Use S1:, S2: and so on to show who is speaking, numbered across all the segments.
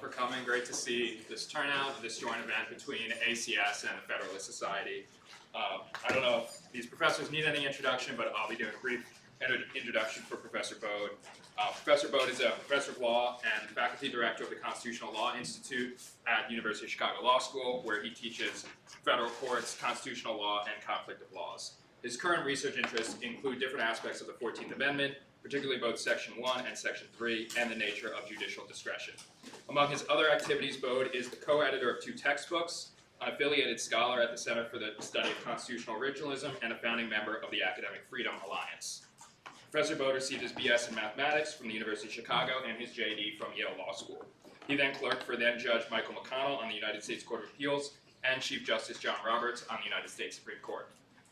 S1: for coming. Great to see this turnout, this joint event between ACS and the Federalist Society. I don't know if these professors need any introduction, but I'll be doing a brief introduction for Professor Baude. Professor Baude is a professor of law and faculty director of the Constitutional Law Institute at the University of Chicago Law School, where he teaches federal courts, constitutional law, and conflict of laws. His current research interests include different aspects of the 14th Amendment, particularly both Section 1 and Section 3, and the nature of judicial discretion. Among his other activities, Baude is the co-editor of 2 textbooks, an affiliated scholar at the Center for the Study of Constitutional Originalism, and a founding member of the Academic Freedom Alliance. Professor Baude received his BS in mathematics from the University of Chicago and his JD from Yale Law School. He then clerked for then-Judge Michael McConnell on the United States Court of Appeals and Chief Justice John Roberts on the United States Supreme Court.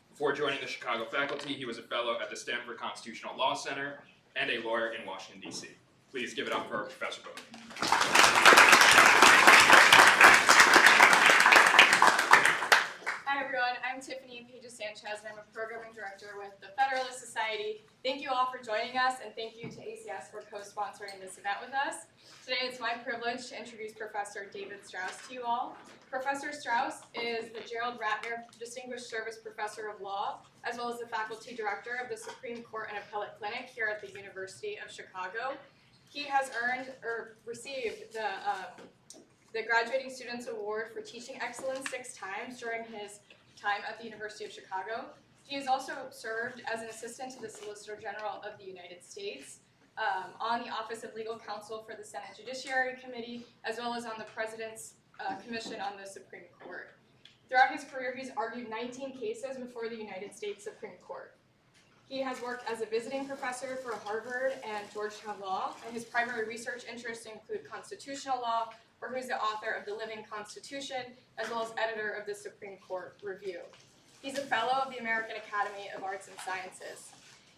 S1: Before joining the Chicago faculty, he was a fellow at the Stanford Constitutional Law Center and a lawyer in Washington, D.C. Please give it up for Professor Baude.
S2: Hi everyone, I'm Tiffany Pages-Sanchez and I'm a programming director with the Federalist Society. Thank you all for joining us and thank you to ACS for co-sponsoring this event with us. Today it's my privilege to introduce Professor David Strauss to you all. Professor Strauss is the Gerald Ratner Distinguished Service Professor of Law, as well as the faculty director of the Supreme Court and Appellate Clinic here at the University of Chicago. He has earned or received the Graduating Students Award for Teaching Excellence 6 times during his time at the University of Chicago. He has also served as an assistant to the Solicitor General of the United States, on the Office of Legal Counsel for the Senate Judiciary Committee, as well as on the President's Commission on the Supreme Court. Throughout his career, he's argued 19 cases before the United States Supreme Court. He has worked as a visiting professor for Harvard and Georgetown Law, and his primary research interests include constitutional law, where he's the author of The Living Constitution, as well as editor of the Supreme Court Review. He's a fellow of the American Academy of Arts and Sciences.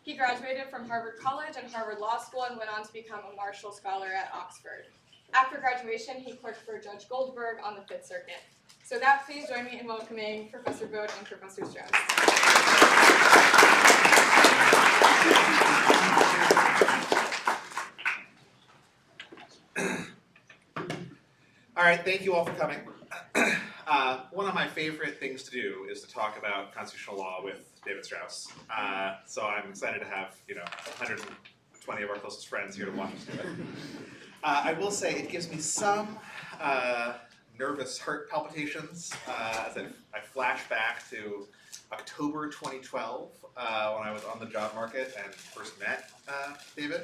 S2: He graduated from Harvard College and Harvard Law School and went on to become a Marshall Scholar at Oxford. After graduation, he clerked for Judge Goldberg on the Fifth Circuit. So that, please join me in welcoming Professor Baude and Professor Strauss.
S3: All right, thank you all for coming. One of my favorite things to do is to talk about constitutional law with David Strauss. So I'm excited to have 120 of our closest friends here to watch us do it. I will say it gives me some nervous heart palpitations as I flash back to October 2012 when I was on the job market and first met David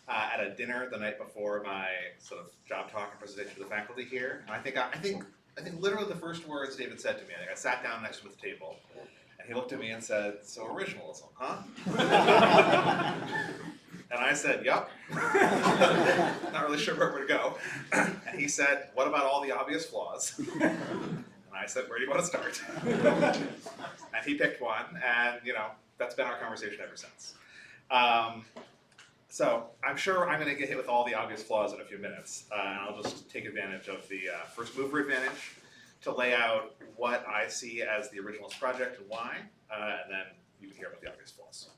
S3: at a dinner the night before my sort of job talk and presentation to the faculty here. And I think literally the first words David said to me, I sat down next to him at the table, and he looked at me and said, "So originalism, huh?" And I said, "Yup." Not really sure where to go. And he said, "What about all the obvious flaws?" And I said, "Where do you want to start?" And he picked one, and that's been our conversation ever since. So I'm sure I'm going to get hit with all the obvious flaws in a few minutes, and I'll just take advantage of the first mover advantage to lay out what I see as the Originalist project and why, and then you can hear about the obvious flaws.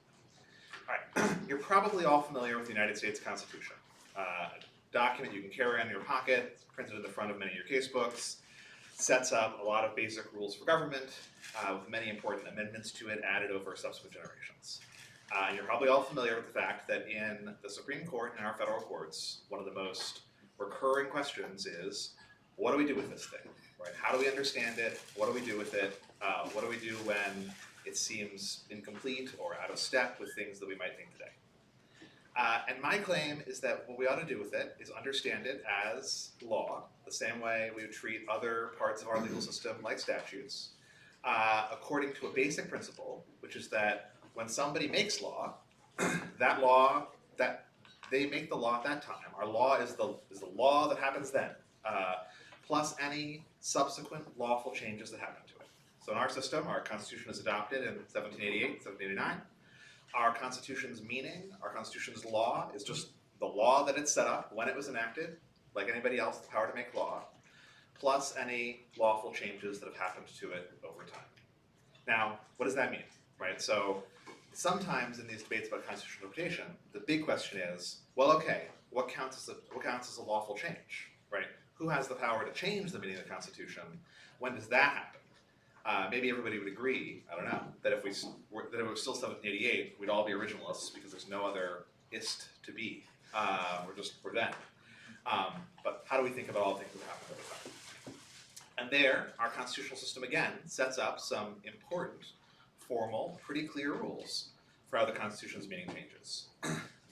S3: All right, you're probably all familiar with the United States Constitution, a document you can carry on in your pocket, it's printed in the front of many of your case books, sets up a lot of basic rules for government, with many important amendments to it added over subsequent generations. You're probably all familiar with the fact that in the Supreme Court and our federal courts, one of the most recurring questions is, what do we do with this thing? Right? How do we understand it? What do we do with it? What do we do when it seems incomplete or out of step with things that we might think today? And my claim is that what we ought to do with it is understand it as law, the same way we would treat other parts of our legal system like statutes, according to a basic principle, which is that when somebody makes law, that they make the law at that time. Our law is the law that happens then, plus any subsequent lawful changes that happen to it. So in our system, our Constitution is adopted in 1788, 1789. Our Constitution's meaning, our Constitution's law, is just the law that it set up when it was enacted, like anybody else, the power to make law, plus any lawful changes that have happened to it over time. Now, what does that mean, right? So sometimes in these debates about constitutional interpretation, the big question is, well, okay, what counts as a lawful change, right? who has the power to change the meaning of the Constitution? When does that happen? Maybe everybody would agree, I don't know, that if it was still 1788, we'd all be originalists because there's no other ist to be. We're then. But how do we think about all the things that happen over time? And there, our constitutional system again sets up some important, formal, pretty clear rules for how the Constitution's meaning changes.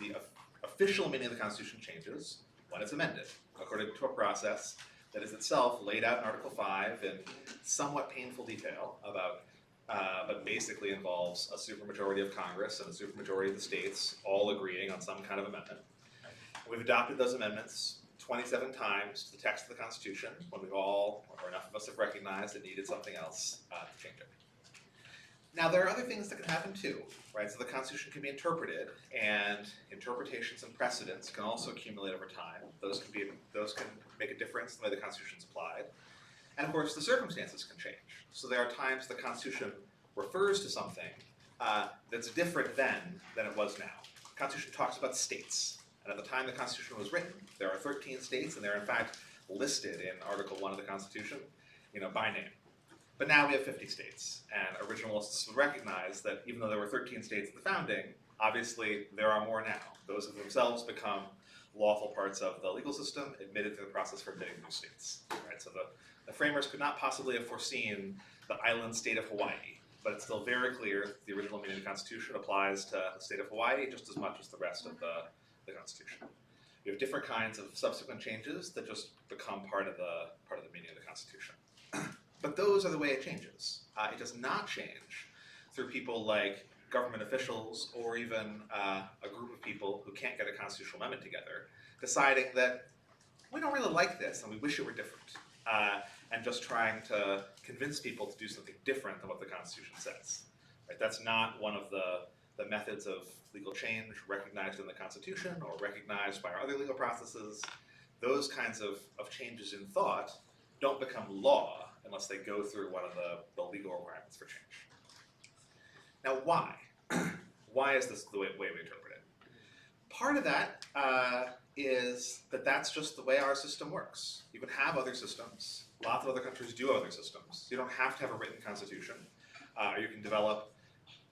S3: The official meaning of the Constitution changes when it's amended, according to a process that is itself laid out in Article 5 in somewhat painful detail about, but basically involves a supermajority of Congress and a supermajority of the states all agreeing on some kind of amendment. We've adopted those amendments 27 times to the text of the Constitution when we've all, or enough of us have recognized it needed something else to change it. Now there are other things that can happen too, right? So the Constitution can be interpreted, and interpretations and precedents can also accumulate over time. Those can make a difference in the way the Constitution's applied. And of course, the circumstances can change. So there are times the Constitution refers to something that's different then than it was now. The Constitution talks about states. And at the time the Constitution was written, there are 13 states, and they're in fact listed in Article 1 of the Constitution, by name. But now we have 50 states, and originalists will recognize that even though there were 13 states at the founding, obviously there are more now. Those have themselves become lawful parts of the legal system, admitted through the process for admitting new states. Right? So the framers could not possibly have foreseen the island state of Hawaii, but it's still very clear the original meaning of the Constitution applies to the state of Hawaii just as much as the rest of the Constitution. We have different kinds of subsequent changes that just become part of the meaning of the Constitution. But those are the way it changes. It does not change through people like government officials or even a group of people who can't get a constitutional amendment together, deciding that we don't really like this and we wish it were different, and just trying to convince people to do something different than what the Constitution says. Right? That's not one of the methods of legal change recognized in the Constitution or recognized by our other legal processes. Those kinds of changes in thought don't become law unless they go through one of the legal requirements for change. Now why? Why is this the way we interpret it? Part of that is that that's just the way our system works. You can have other systems. Lots of other countries do have other systems. You don't have to have a written constitution. You can develop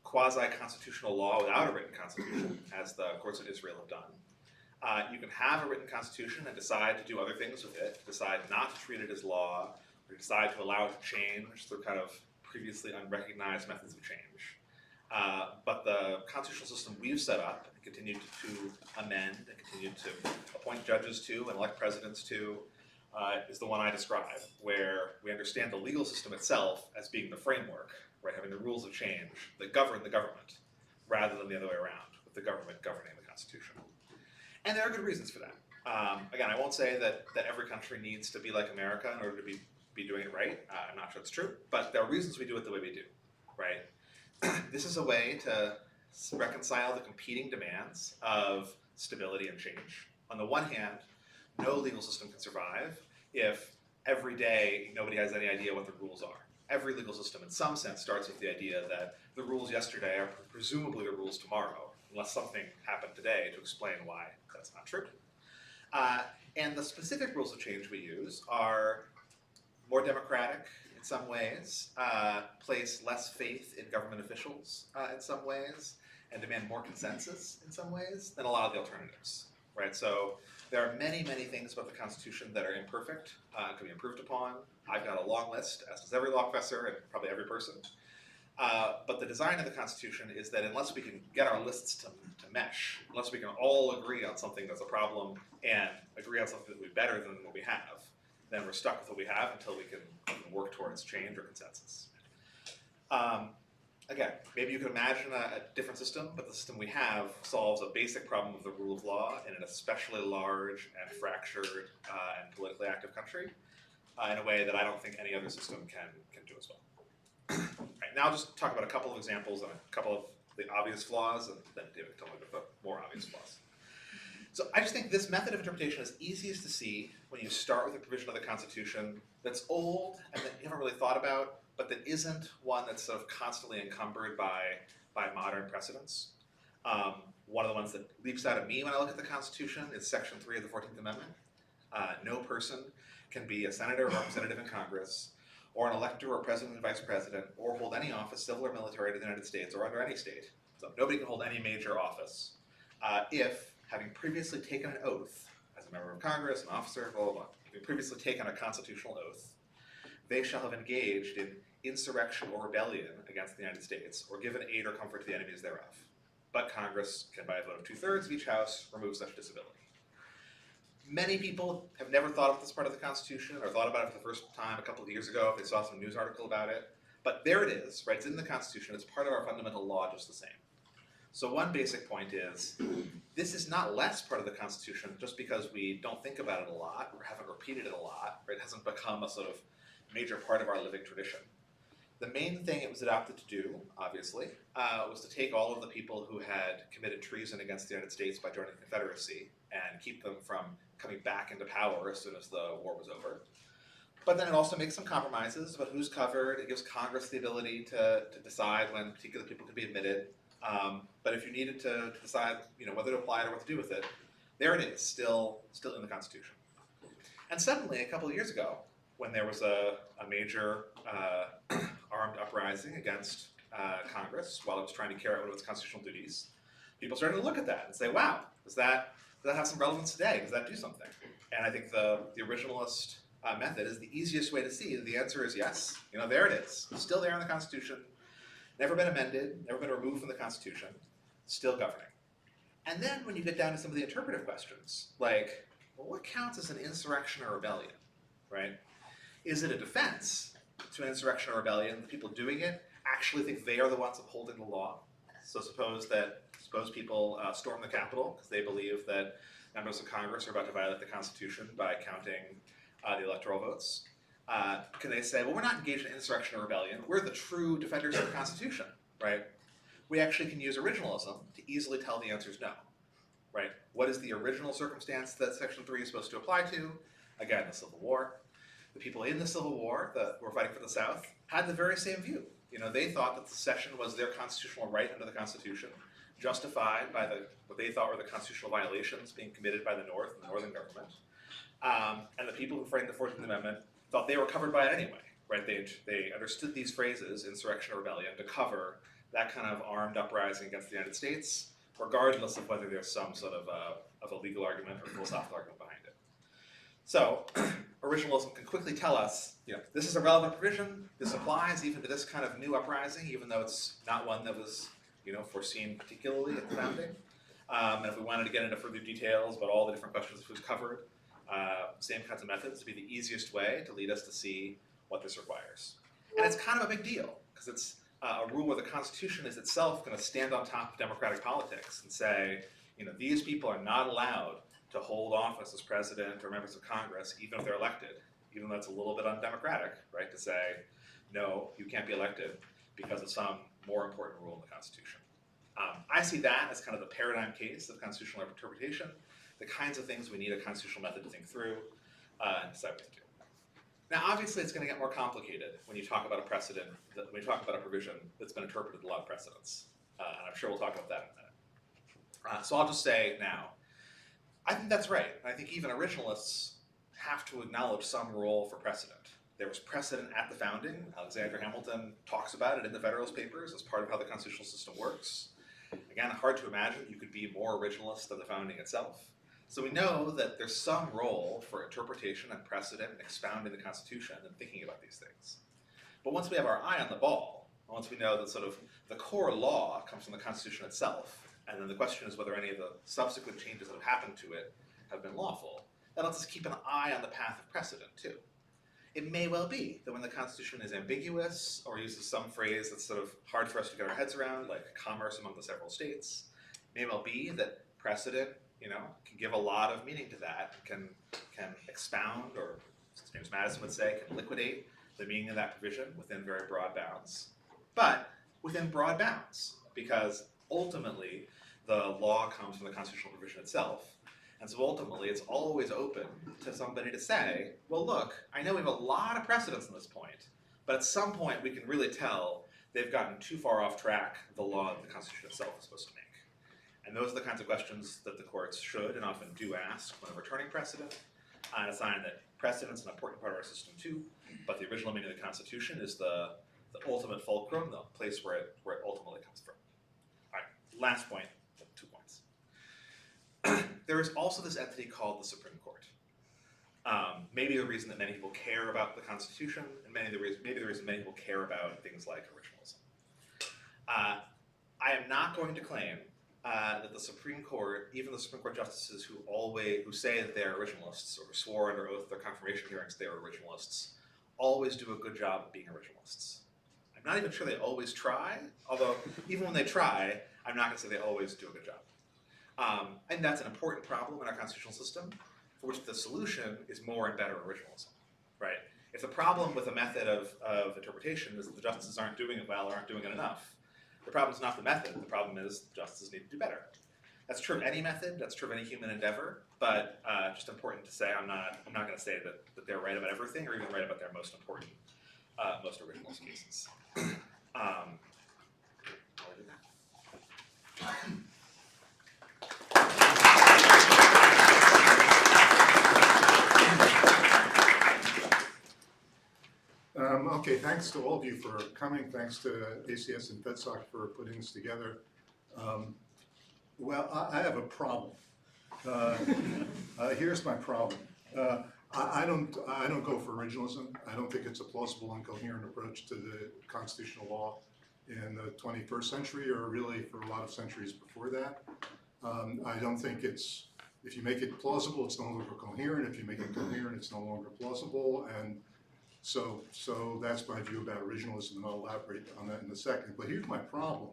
S3: quasi-constitutional law without a written constitution, as the courts in Israel have done. You can have a written constitution and decide to do other things with it, decide not to treat it as law, or decide to allow it to change through kind of previously unrecognized methods of change. But the constitutional system we've set up and continue to amend and continue to appoint judges to and elect presidents to is the one I describe, where we understand the legal system itself as being the framework, right, having the rules of change that govern the government, rather than the other way around, with the government governing the Constitution. And there are good reasons for that. Again, I won't say that every country needs to be like America in order to be doing it right. I'm not sure it's true, but there are reasons we do it the way we do, right? This is a way to reconcile the competing demands of stability and change. On the one hand, no legal system can survive if every day nobody has any idea what the rules are. Every legal system in some sense starts with the idea that the rules yesterday are presumably the rules tomorrow, unless something happened today to explain why that's not true. And the specific rules of change we use are more democratic in some ways, place less faith in government officials in some ways, and demand more consensus in some ways than a lot of the alternatives, right? So there are many, many things about the Constitution that are imperfect and can be improved upon. I've got a long list, as does every law professor and probably every person. But the design of the Constitution is that unless we can get our lists to mesh, unless we can all agree on something that's a problem and agree on something that will be better than what we have, then we're stuck with what we have until we can work towards change or consensus. Again, maybe you can imagine a different system, but the system we have solves a basic problem of the rule of law in an especially large and fractured and politically active country in a way that I don't think any other system can do as well. Right, now I'll just talk about a couple of examples and a couple of the obvious flaws, and then David can tell me about the more obvious flaws. So I just think this method of interpretation is easiest to see when you start with a provision of the Constitution that's old and that you haven't really thought about, but that isn't one that's sort of constantly encumbered by modern precedents. One of the ones that leaps out at me when I look at the Constitution is Section 3 of the 14th Amendment. No person can be a senator or representative in Congress, or an elector or president and vice president, or hold any office, civil or military, in the United States or under any state. So nobody can hold any major office if, having previously taken an oath as a member of Congress, an officer, blah, blah, blah, having previously taken a constitutional oath, they shall have engaged in insurrection or rebellion against the United States, or given aid or comfort to the enemies thereof. But Congress can, by a vote of 2/3 of each house, remove such disability. Many people have never thought of this part of the Constitution, or thought about it for the first time a couple of years ago if they saw some news article about it. But there it is, right? It's in the Constitution. It's part of our fundamental law just the same. So one basic point is, this is not less part of the Constitution just because we don't think about it a lot, or haven't repeated it a lot, right? It hasn't become a sort of major part of our living tradition. The main thing it was adopted to do, obviously, was to take all of the people who had committed treason against the United States by joining the Confederacy and keep them from coming back into power as soon as the war was over. But then it also makes some compromises about who's covered. It gives Congress the ability to decide when particular people could be admitted. But if you needed to decide, whether to apply it or what to do with it, there it is, still in the Constitution. And suddenly, a couple of years ago, when there was a major armed uprising against Congress while it was trying to carry out one of its constitutional duties, people started to look at that and say, wow, does that have some relevance today? Does that do something? And I think the originalist method is the easiest way to see. The answer is yes. There it is. Still there in the Constitution. Never been amended, never been removed from the Constitution. Still governing. And then when you get down to some of the interpretive questions, like, well, what counts as an insurrection or rebellion, right? Is it a defense to an insurrection or rebellion? The people doing it actually think they are the ones upholding the law. So suppose people storm the Capitol because they believe that members of Congress are about to violate the Constitution by counting the electoral votes. Can they say, well, we're not engaged in insurrection or rebellion. We're the true defenders of the Constitution, right? We actually can use originalism to easily tell the answer is no, right? What is the original circumstance that Section 3 is supposed to apply to? Again, the Civil War. The people in the Civil War that were fighting for the South had the very same view. They thought that secession was their constitutional right under the Constitution, justified by what they thought were the constitutional violations being committed by the North and the Northern government. And the people who framed the 14th Amendment thought they were covered by it anyway, right? They understood these phrases, insurrection or rebellion, to cover that kind of armed uprising against the United States, regardless of whether there's some sort of a legal argument or philosophical argument behind it. So, originalism can quickly tell us, this is a relevant provision, this applies even to this kind of new uprising, even though it's not one that was, foreseen particularly at the founding. And if we wanted to get into further details about all the different questions that was covered, same kinds of methods would be the easiest way to lead us to see what this requires. And it's kind of a big deal, because it's a rule where the Constitution is itself going to stand on top of democratic politics and say, these people are not allowed to hold office as president or members of Congress, even if they're elected, even though it's a little bit undemocratic, right, to say, no, you can't be elected because of some more important rule in the Constitution. I see that as kind of the paradigm case of constitutional interpretation, the kinds of things we need a constitutional method to think through and decide what to do. Now, obviously, it's going to get more complicated when you talk about a precedent, when you talk about a provision that's been interpreted a lot of precedents. And I'm sure we'll talk about that in a minute. So I'll just say now, I think that's right. I think even originalists have to acknowledge some role for precedent. There was precedent at the founding. Alexander Hamilton talks about it in the Federalist Papers as part of how the constitutional system works. Again, hard to imagine you could be more originalist than the founding itself. So we know that there's some role for interpretation and precedent and expounding the Constitution and thinking about these things. But once we have our eye on the ball, once we know that sort of the core law comes from the Constitution itself, and then the question is whether any of the subsequent changes that have happened to it have been lawful, that lets us keep an eye on the path of precedent too. It may well be that when the Constitution is ambiguous or uses some phrase that's sort of hard for us to get our heads around, like commerce among the several states, it may well be that precedent, can give a lot of meaning to that, can expound, or as James Madison would say, can liquidate the meaning of that provision within very broad bounds. But within broad bounds, because ultimately the law comes from the constitutional provision itself. And so ultimately it's always open to somebody to say, well look, I know we have a lot of precedents in this point, but at some point we can really tell they've gotten too far off track of the law that the Constitution itself is supposed to make. And those are the kinds of questions that the courts should and often do ask when overturning precedent. and a sign that precedent's an important part of our system too, but the original meaning of the Constitution is the ultimate fulcrum, the place where it ultimately comes from. All right, last point, 2 points. There is also this entity called the Supreme Court. Maybe the reason that many people care about the Constitution, and maybe the reason many people care about things like originalism. I am not going to claim that the Supreme Court, even the Supreme Court justices who say that they're originalists or swore under oath at their confirmation hearings they are originalists, always do a good job of being originalists. I'm not even sure they always try, although even when they try, I'm not going to say they always do a good job. And that's an important problem in our constitutional system, for which the solution is more and better originalism, right? If the problem with a method of interpretation is that the justices aren't doing it well or aren't doing it enough, the problem is not the method, the problem is the justices need to do better. That's true of any method, that's true of any human endeavor, but just important to say I'm not going to say that they're right about everything or even right about their most important, most original cases. I'll do that.
S4: Okay, thanks to all of you for coming. Thanks to ACS and FedSoc for putting this together. Well, I have a problem. Here's my problem. I don't go for originalism. I don't think it's a plausible and coherent approach to the constitutional law in the 21st century, or really for a lot of centuries before that. I don't think it's, if you make it plausible, it's no longer coherent. If you make it coherent, it's no longer plausible. And so that's my view about originalism, and I'll elaborate on that in a second. But here's my problem.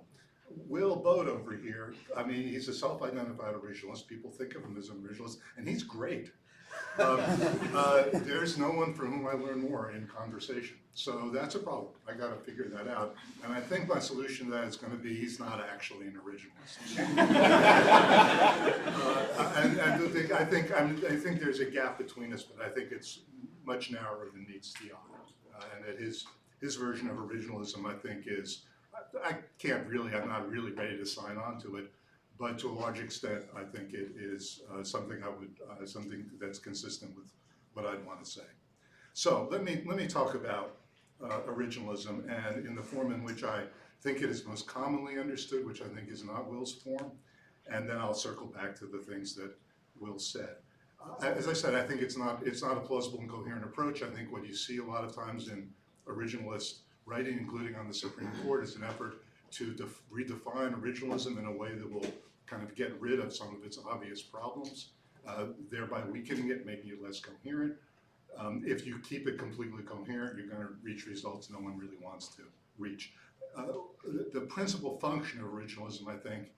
S4: Will Baude over here, I mean, he's a self-identified originalist. People think of him as an originalist, and he's great. There's no one from whom I learn more in conversation. So that's a problem. I got to figure that out. And I think my solution to that is going to be he's not actually an originalist. I think there's a gap between us, but I think it's much narrower than meets the eye. And that his version of originalism, I think, is, I'm not really ready to sign on to it. But to a large extent, I think it is something that's consistent with what I'd want to say. So let me talk about originalism, and in the form in which I think it is most commonly understood, which I think is not Will's form, and then I'll circle back to the things that Will said. As I said, I think it's not a plausible and coherent approach. I think what you see a lot of times in originalist writing, including on the Supreme Court, is an effort to redefine originalism in a way that will kind of get rid of some of its obvious problems, thereby weakening it, making it less coherent. If you keep it completely coherent, you're going to reach results no one really wants to reach. The principal function of originalism, I think,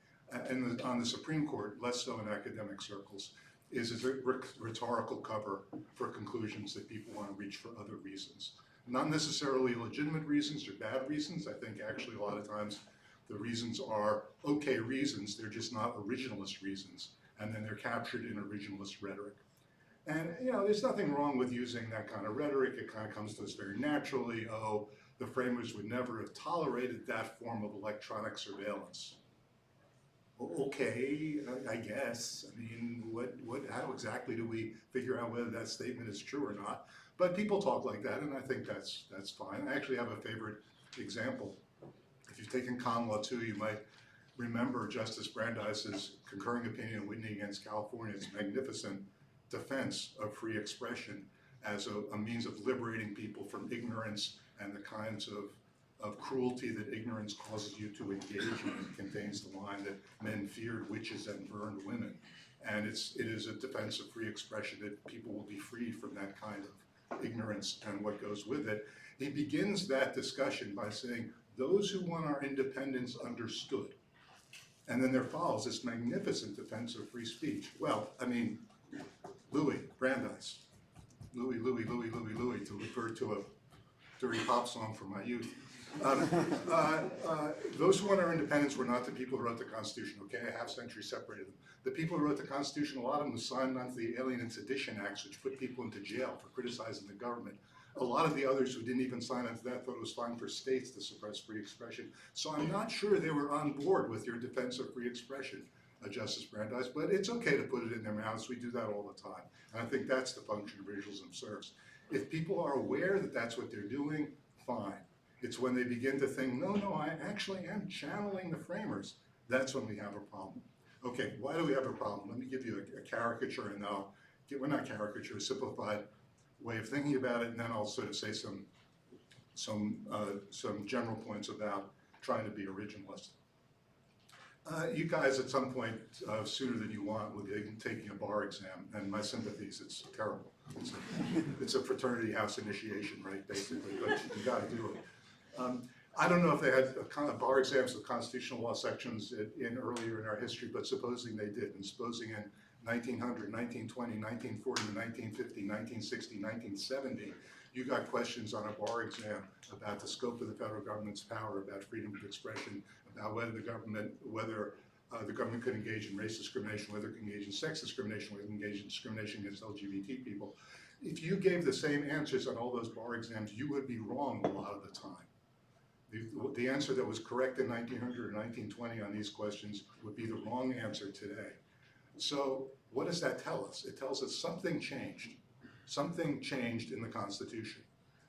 S4: on the Supreme Court, less so in academic circles, is a rhetorical cover for conclusions that people want to reach for other reasons. Not necessarily legitimate reasons or bad reasons. I think actually a lot of times the reasons are okay reasons, they're just not originalist reasons, and then they're captured in originalist rhetoric. And there's nothing wrong with using that kind of rhetoric. It kind of comes to us very naturally. Oh, the framers would never have tolerated that form of electronic surveillance. Okay, I guess. I mean, how exactly do we figure out whether that statement is true or not? But people talk like that, and I think that's fine. I actually have a favorite example. If you've taken common law 2, you might remember Justice Brandeis's concurring opinion in Whitney against California's magnificent defense of free expression as a means of liberating people from ignorance and the kinds of cruelty that ignorance causes you to engage in. It contains the line that men feared witches and burned women. And it is a defense of free expression that people will be freed from that kind of ignorance and what goes with it. He begins that discussion by saying, those who want our independence understood. And then there follows this magnificent defense of free speech. Well, I mean, Louis Brandeis, Louis, to refer to a dirty pop song from my youth. Those who want our independence were not the people who wrote the Constitution, okay? A half century separated them. The people who wrote the Constitution, a lot of them signed on to the Alien and Sedition Acts, which put people into jail for criticizing the government. A lot of the others who didn't even sign on to that thought it was fine for states to suppress free expression. So I'm not sure they were on board with your defense of free expression. Justice Brandeis, but it's okay to put it in their mouths. We do that all the time. And I think that's the function originalism serves. If people are aware that that's what they're doing, fine. It's when they begin to think, no, I actually am channeling the framers, that's when we have a problem. Okay, why do we have a problem? Let me give you a caricature, and well, not caricature, a simplified way of thinking about it, and then I'll sort of say some general points about trying to be originalist. You guys at some point, sooner than you want, will be taking a bar exam, and my sympathies, it's terrible. It's a fraternity house initiation, right, basically, but you gotta do it. I don't know if they had bar exams with constitutional law sections earlier in our history, but supposing they did, and supposing in 1900, 1920, 1940, 1950, 1960, 1970, you got questions on a bar exam about the scope of the federal government's power, about freedom of expression, about whether the government could engage in race discrimination, whether it could engage in sex discrimination, whether it could engage in discrimination against LGBT people. If you gave the same answers on all those bar exams, you would be wrong a lot of the time. The answer that was correct in 1900 or 1920 on these questions would be the wrong answer today. So what does that tell us? It tells us something changed. Something changed in the Constitution.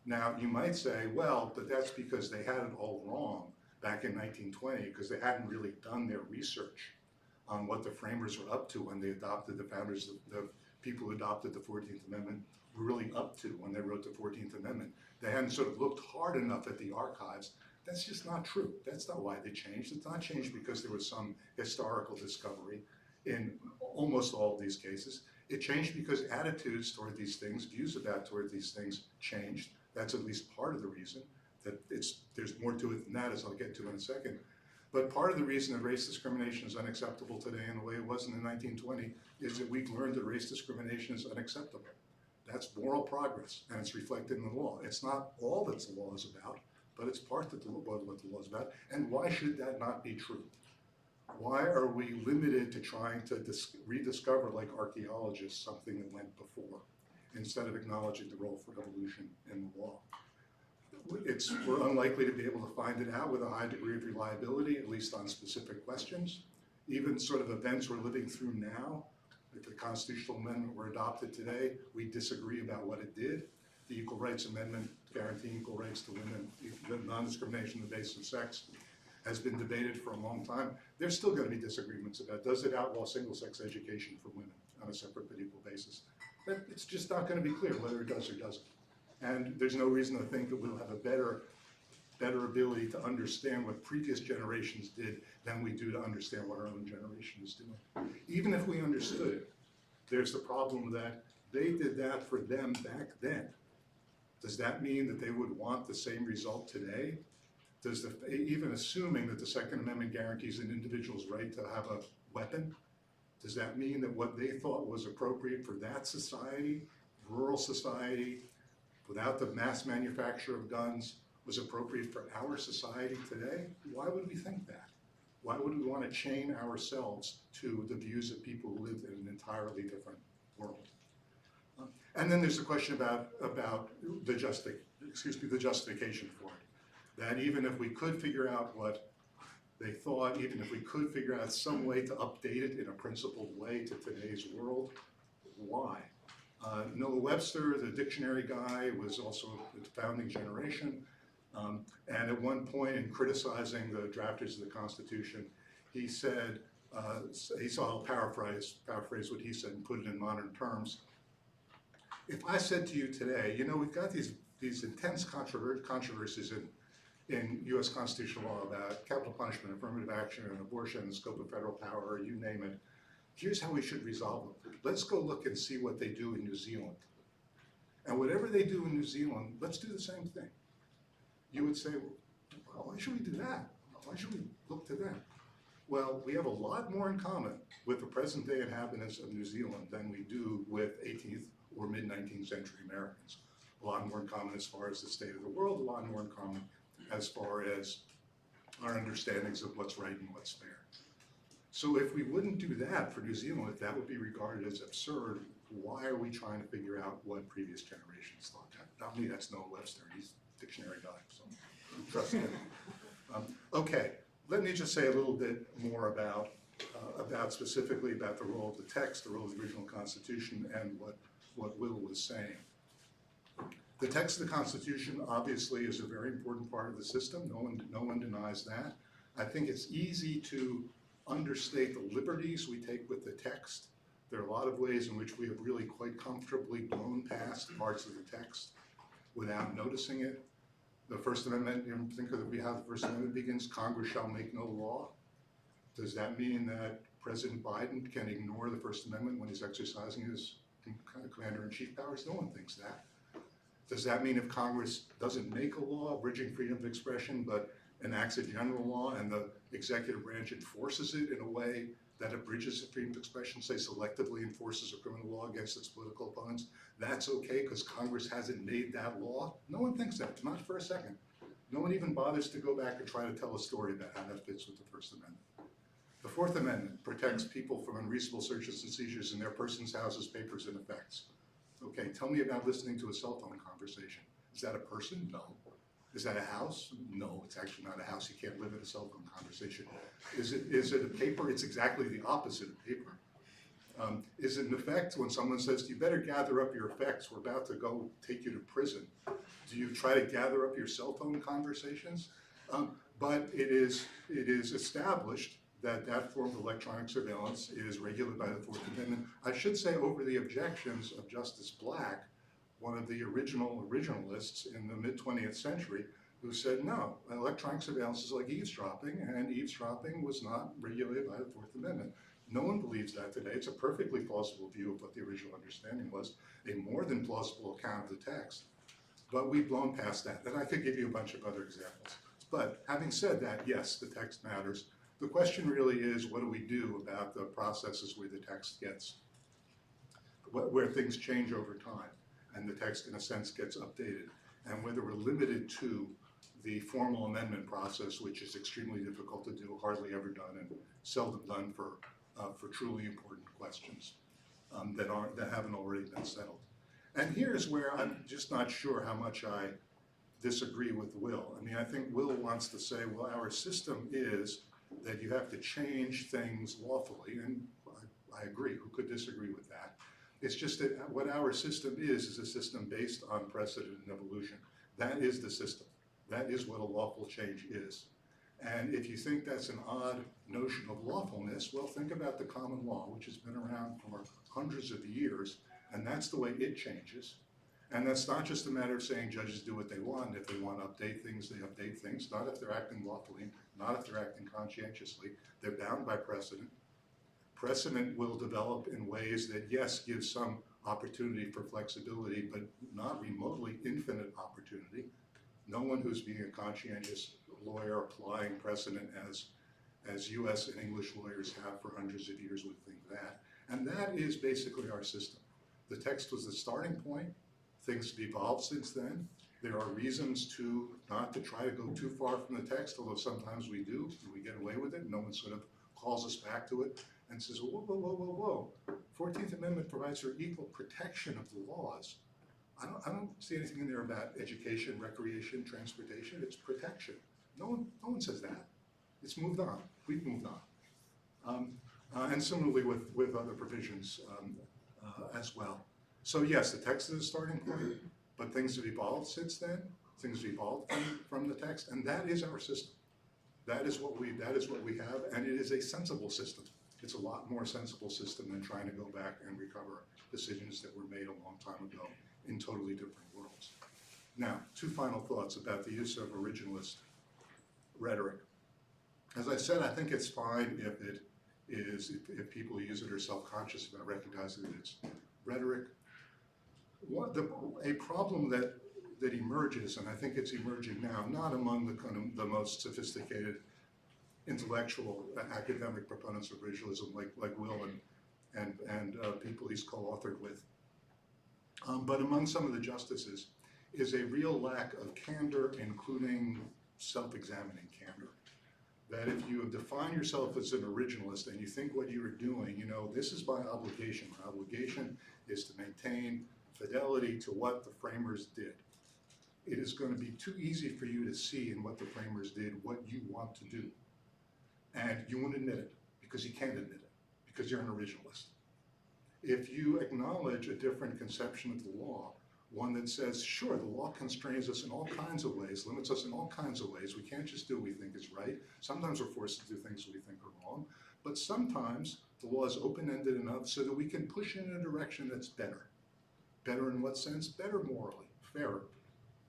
S4: Now, you might say, well, but that's because they had it all wrong back in 1920, because they hadn't really done their research on what the framers were up to when they adopted the people who adopted the 14th Amendment were really up to when they wrote the 14th Amendment. They hadn't sort of looked hard enough at the archives. That's just not true. That's not why they changed. It's not changed because there was some historical discovery in almost all of these cases. It changed because attitudes toward these things, views toward these things changed. That's at least part of the reason. That there's more to it than that, as I'll get to in a second. But part of the reason that race discrimination is unacceptable today in the way it wasn't in 1920 is that we've learned that race discrimination is unacceptable. That's moral progress, and it's reflected in the law. It's not all that the law is about, but it's part of what the law is about. And why should that not be true? Why are we limited to trying to rediscover, like archaeologists, something that went before, instead of acknowledging the role for evolution in the law? We're unlikely to be able to find it out with a high degree of reliability, at least on specific questions. Even sort of events we're living through now, if the constitutional amendment were adopted today, we disagree about what it did. The Equal Rights Amendment guaranteeing equal rights to women, non-discrimination on the basis of sex, has been debated for a long time. There's still going to be disagreements about, does it outlaw single-sex education for women on a separate but equal basis? But it's just not going to be clear whether it does or doesn't. And there's no reason to think that we'll have a better ability to understand what previous generations did than we do to understand what our own generation is doing. Even if we understood it, there's the problem that they did that for them back then. Does that mean that they would want the same result today? Even assuming that the Second Amendment guarantees an individual's right to have a weapon, does that mean that what they thought was appropriate for that society, rural society, without the mass manufacture of guns, was appropriate for our society today? Why would we think that? Why would we want to chain ourselves to the views of people who lived in an entirely different world? And then there's the question about the justification for it. That even if we could figure out what they thought, even if we could figure out some way to update it in a principled way to today's world, why? Noah Webster, the dictionary guy, was also the founding generation. And at one point in criticizing the drafters of the Constitution, he said, I'll paraphrase what he said and put it in modern terms. If I said to you today, you know, we've got these intense controversies in U.S. constitutional law about capital punishment, affirmative action, and abortion, the scope of federal power, you name it. Here's how we should resolve them. Let's go look and see what they do in New Zealand. And whatever they do in New Zealand, let's do the same thing. You would say, well, why should we do that? Why should we look to them? Well, we have a lot more in common with the present day inhabitants of New Zealand than we do with 18th or mid-19th century Americans. A lot more in common as far as the state of the world, a lot more in common as far as our understandings of what's right and what's fair. So if we wouldn't do that for New Zealand, if that would be regarded as absurd, why are we trying to figure out what previous generations thought? Not me, that's Noah Webster, he's a dictionary guy, so trust him. Okay, let me just say a little bit more about specifically about the role of the text, the role of the original Constitution, and what Will was saying. The text of the Constitution obviously is a very important part of the system. No one denies that. I think it's easy to understate the liberties we take with the text. There are a lot of ways in which we have really quite comfortably blown past parts of the text without noticing it. The First Amendment, you know, think of how the First Amendment begins, Congress shall make no law. Does that mean that President Biden can ignore the First Amendment when he's exercising his commander-in-chief powers? No one thinks that. Does that mean if Congress doesn't make a law bridging freedom of expression, but enacts a general law and the executive branch enforces it in a way that abridges freedom of expression, say selectively enforces a criminal law against its political opponents, that's okay because Congress hasn't made that law? No one thinks that, not for a second. No one even bothers to go back and try to tell a story about how that fits with the First Amendment. The Fourth Amendment protects people from unreasonable searches and seizures in their persons, houses, papers, and effects. Okay, tell me about listening to a cell phone conversation. Is that a person? No. Is that a house? No, it's actually not a house. You can't live in a cell phone conversation. Is it a paper? It's exactly the opposite of paper. Is it an effect when someone says, you better gather up your effects, we're about to go take you to prison? Do you try to gather up your cell phone conversations? But it is established that that form of electronic surveillance is regulated by the Fourth Amendment. I should say over the objections of Justice Black, one of the originalists in the mid-20th century, who said, no, electronic surveillance is like eavesdropping, and eavesdropping was not regulated by the Fourth Amendment. No one believes that today. It's a perfectly plausible view of what the original understanding was, a more than plausible account of the text. But we've blown past that, and I could give you a bunch of other examples. But having said that, yes, the text matters. The question really is, what do we do about the processes where the text gets, where things change over time, and the text, in a sense, gets updated, and whether we're limited to the formal amendment process, which is extremely difficult to do, hardly ever done, and seldom done for truly important questions that haven't already been settled. And here's where I'm just not sure how much I disagree with Will. I mean, I think Will wants to say, well, our system is that you have to change things lawfully, and I agree, who could disagree with that? It's just that what our system is a system based on precedent and evolution. That is the system. That is what a lawful change is. And if you think that's an odd notion of lawfulness, well, think about the common law, which has been around for hundreds of years, and that's the way it changes. And that's not just a matter of saying judges do what they want. If they want to update things, they update things. Not if they're acting lawfully, not if they're acting conscientiously. They're bound by precedent. Precedent will develop in ways that, yes, give some opportunity for flexibility, but not remotely infinite opportunity. No one who's being a conscientious lawyer applying precedent as US and English lawyers have for hundreds of years would think that. And that is basically our system. The text was the starting point. Things have evolved since then. There are reasons not to try to go too far from the text, although sometimes we do, and we get away with it. No one sort of calls us back to it and says, whoa, whoa, whoa, whoa, whoa. 14th Amendment provides for equal protection of the laws. I don't see anything in there about education, recreation, transportation. It's protection. No one says that. It's moved on. We've moved on. And similarly with other provisions as well. So yes, the text is a starting point, but things have evolved since then. Things have evolved from the text, and that is our system. That is what we have, and it is a sensible system. It's a lot more sensible system than trying to go back and recover decisions that were made a long time ago in totally different worlds. Now, two final thoughts about the use of originalist rhetoric. As I said, I think it's fine if people use it or self-conscious about recognizing that it's rhetoric. A problem that emerges, and I think it's emerging now, not among the most sophisticated intellectual academic proponents of originalism like Will and people he's co-authored with, but among some of the justices, is a real lack of candor, including self-examining candor. That if you define yourself as an originalist and you think what you are doing, this is my obligation. My obligation is to maintain fidelity to what the framers did. It is going to be too easy for you to see in what the framers did what you want to do. And you won't admit it because you can't admit it, because you're an originalist. If you acknowledge a different conception of the law, one that says, sure, the law constrains us in all kinds of ways, limits us in all kinds of ways. We can't just do what we think is right. Sometimes we're forced to do things we think are wrong. But sometimes the law is open-ended enough so that we can push in a direction that's better. Better in what sense? Better morally, fairer,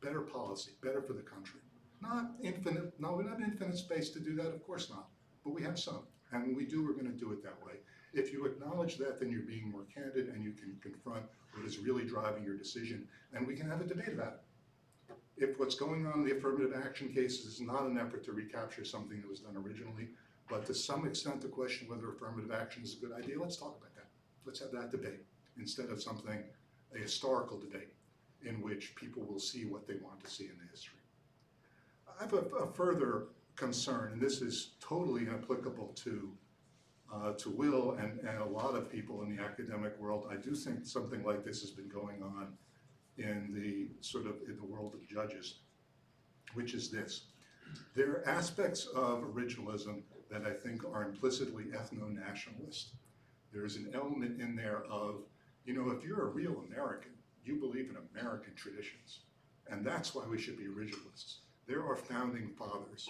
S4: better policy, better for the country. Not infinite, no, we don't have infinite space to do that, of course not. But we have some. And when we do, we're going to do it that way. If you acknowledge that, then you're being more candid and you can confront what is really driving your decision, and we can have a debate about it. If what's going on in the affirmative action cases is not an effort to recapture something that was done originally, but to some extent to question whether affirmative action is a good idea, let's talk about that. Let's have that debate instead of something, a historical debate in which people will see what they want to see in the history. I have a further concern, and this is totally inapplicable to Will and a lot of people in the academic world. I do think something like this has been going on in the world of judges, which is this. There are aspects of originalism that I think are implicitly ethno-nationalist. There's an element in there of, you know, if you're a real American, you believe in American traditions, and that's why we should be originalists. There are founding fathers.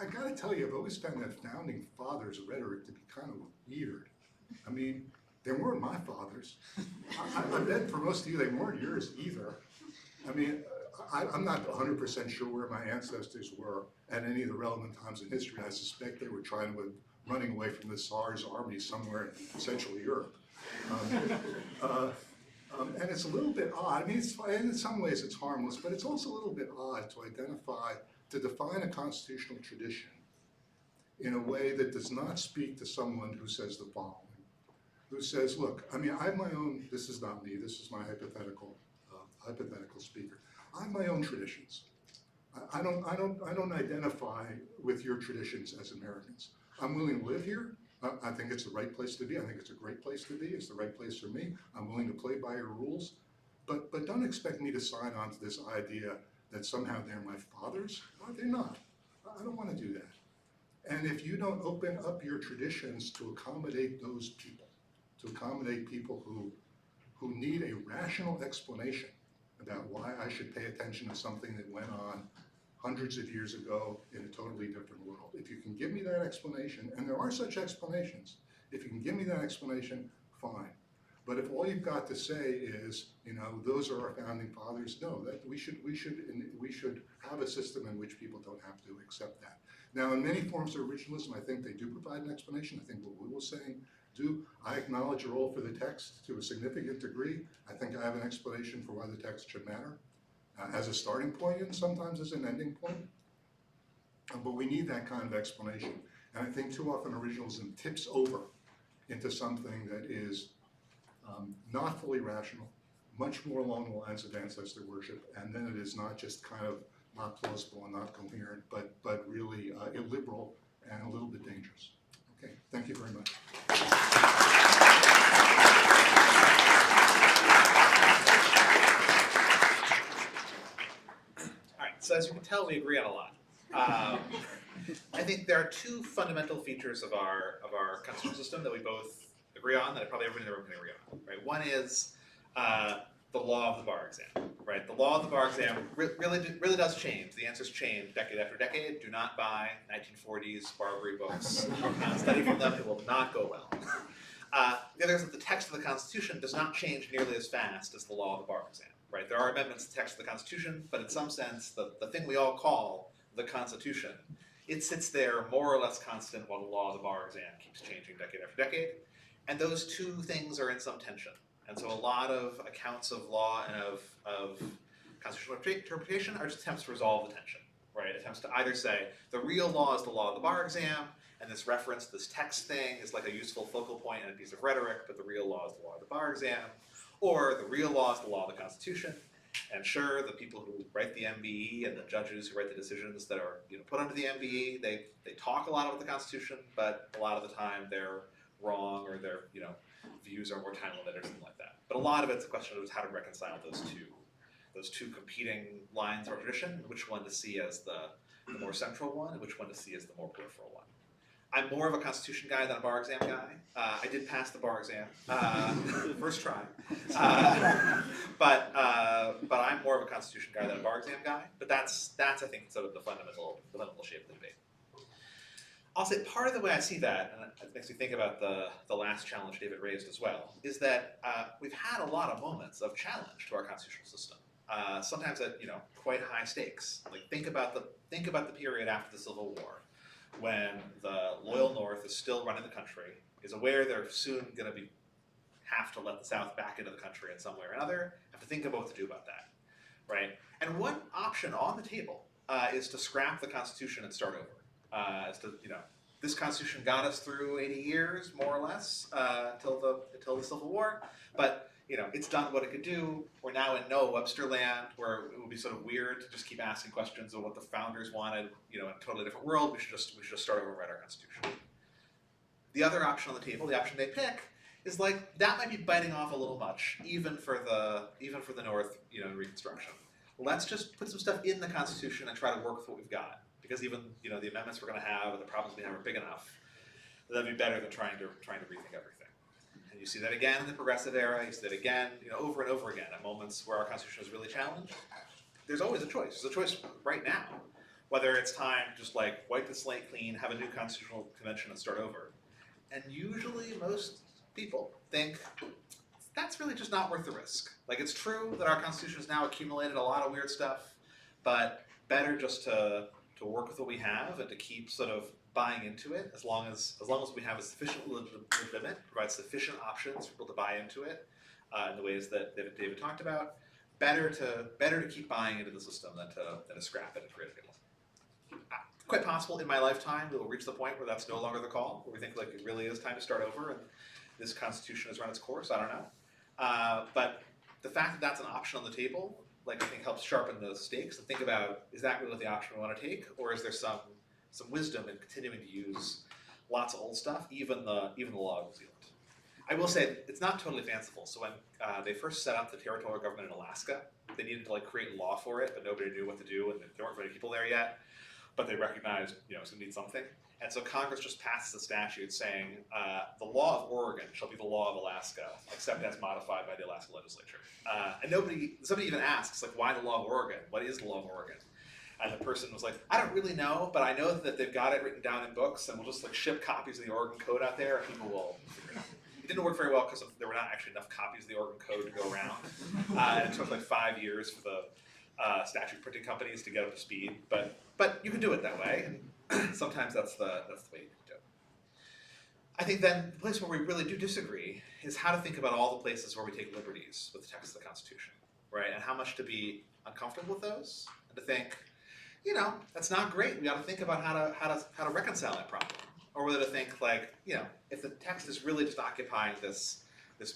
S4: I gotta tell you, I've always found that founding fathers rhetoric to be kind of weird. I mean, they weren't my fathers. I bet for most of you, they weren't yours either. I mean, I'm not 100% sure where my ancestors were at any of the relevant times in history. I suspect they were running away from the Tsar's army somewhere in Central Europe. And it's a little bit odd. I mean, in some ways it's harmless, but it's also a little bit odd to define a constitutional tradition in a way that does not speak to someone who says the following, who says, look, I mean, I have my own, this is not me, this is my hypothetical speaker. I have my own traditions. I don't identify with your traditions as Americans. I'm willing to live here. I think it's the right place to be. I think it's a great place to be. It's the right place for me. I'm willing to play by your rules. But don't expect me to sign on to this idea that somehow they're my fathers. No, they're not. I don't want to do that. And if you don't open up your traditions to accommodate those people, to accommodate people who need a rational explanation about why I should pay attention to something that went on hundreds of years ago in a totally different world. If you can give me that explanation, and there are such explanations, if you can give me that explanation, fine. But if all you've got to say is, you know, those are our founding fathers, no, that we should have a system in which people don't have to accept that. Now, in many forms of originalism, I think they do provide an explanation. I think what Will was saying I acknowledge a role for the text to a significant degree. I think I have an explanation for why the text should matter. As a starting point and sometimes as an ending point. But we need that kind of explanation. And I think too often originalism tips over into something that is not fully rational, much more along the lines of ancestor worship, and then it is not just kind of not plausible and not coherent, but really illiberal and a little bit dangerous. Okay, thank you very much.
S3: So as you can tell, we agree on a lot. I think there are two fundamental features of our constitutional system that we both agree on, that probably everybody in the room can agree on. Right? One is the law of the bar exam. Right? The law of the bar exam really does change. The answers change decade after decade. Do not buy 1940s Barbary books. Study from them; it will not go well. The other is that the text of the Constitution does not change nearly as fast as the law of the bar exam. Right? There are amendments to the text of the Constitution, but in some sense, the thing we all call the Constitution, it sits there more or less constant while the law of the bar exam keeps changing decade after decade. And those two things are in some tension. And so a lot of accounts of law and of constitutional interpretation are just attempts to resolve the tension. Right? Attempts to either say the real law is the law of the bar exam, and this reference, this text thing is like a useful focal point and a piece of rhetoric, but the real law is the law of the bar exam. Or the real law is the law of the Constitution, and sure, the people who write the MBE and the judges who write the decisions that are put under the MBE, they talk a lot about the Constitution, but a lot of the time they're wrong or their views are more time limited or something like that. But a lot of it's a question of how to reconcile those two competing lines of our tradition, which one to see as the more central one, and which one to see as the more peripheral one. I'm more of a Constitution guy than a bar exam guy. I did pass the bar exam, first try. But I'm more of a Constitution guy than a bar exam guy. But that's I think sort of the fundamental shape of the debate. I'll say part of the way I see that, and it makes me think about the last challenge David raised as well, is that we've had a lot of moments of challenge to our constitutional system. Sometimes at quite high stakes. Like think about the period after the Civil War, when the loyal North is still running the country, is aware they're soon going to have to let the South back into the country in some way or another, have to think about what to do about that, right? And one option on the table is to scrap the Constitution and start over. This Constitution got us through 80 years, more or less, until the Civil War, but it's done what it could do. We're now in Noah Webster land, where it would be sort of weird to just keep asking questions of what the founders wanted, in a totally different world. We should just start over and write our Constitution. The other option on the table, the option they pick, is like that might be biting off a little much, even for the North, in Reconstruction. Let's just put some stuff in the Constitution and try to work with what we've got, because even the amendments we're going to have and the problems we have are big enough. That'd be better than trying to rethink everything. And you see that again in the progressive era. You see that again, over and over again at moments where our Constitution is really challenged. There's always a choice. There's a choice right now, whether it's time to just like wipe the slate clean, have a new constitutional convention, and start over. And usually, most people think that's really just not worth the risk. Like it's true that our Constitution has now accumulated a lot of weird stuff, but better just to work with what we have and to keep sort of buying into it, as long as we have a sufficient limit, provide sufficient options for people to buy into it in the ways that David talked about. Better to keep buying into the system than to scrap it and create a new one. Quite possible in my lifetime we will reach the point where that's no longer the call, where we think like it really is time to start over and this Constitution has run its course. I don't know, but the fact that that's an option on the table, I think helps sharpen the stakes and think about, is that really the option we want to take, or is there some wisdom in continuing to use lots of old stuff, even the law of New Zealand. I will say it's not totally fanciful. So when they first set up the territorial government in Alaska, they needed to create law for it, but nobody knew what to do, and there weren't many people there yet. But they recognized it's going to need something, and so Congress just passed the statute saying the law of Oregon shall be the law of Alaska, except as modified by the Alaska legislature. And somebody even asks why the law of Oregon? What is the law of Oregon? And the person was like, I don't really know, but I know that they've got it written down in books, and we'll just ship copies of the Oregon Code out there, and people will figure it out. It didn't work very well because there were not actually enough copies of the Oregon Code to go around. And it took 5 years for the statute printing companies to get up to speed. But you can do it that way, and sometimes that's the way you can do it. I think then the place where we really do disagree is how to think about all the places where we take liberties with the text of the Constitution, right? And how much to be uncomfortable with those, and to think, that's not great. We got to think about how to reconcile that problem, or whether to think if the text is really just occupying this